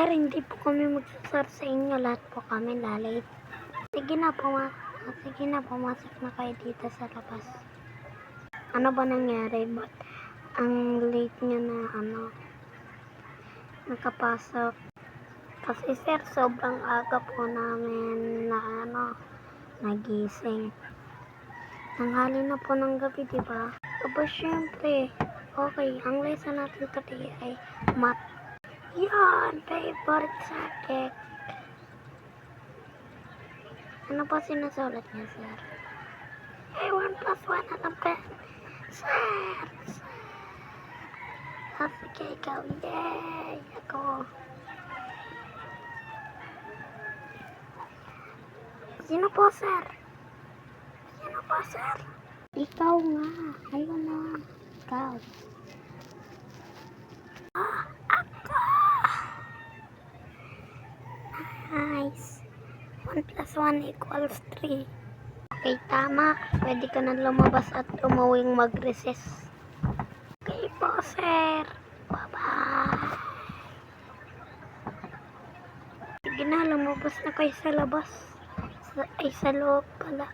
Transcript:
Sir, hindi po kami magsasar sa inyo. Lahat po kami lalate. Sige na, pumasok na kayo dito sa labas. Ano ba nangyari? Ba't ang late nyo na nakapasok? Kasi sir, sobrang aga po namin na nagising. Tanghali na po ng gabi, diba? Aba, syempre. Okay, ang lesson natin today ay math. Yan, favorite subject. Ano pa sinusulat niya, sir? 1 plus 1, alam ko yan. Sir! Sige, ikaw. Yay! Ako. Sino po, sir? Ikaw nga. Ayun na. Ikaw. Ako! Nice. 1 plus 1 equals 3. Okay, tama. Pwede ka na lumabas at umuwing mag-recess. Okay po, sir. Bye-bye. Sige na, lumabas na kayo sa labas. Sa loob pala.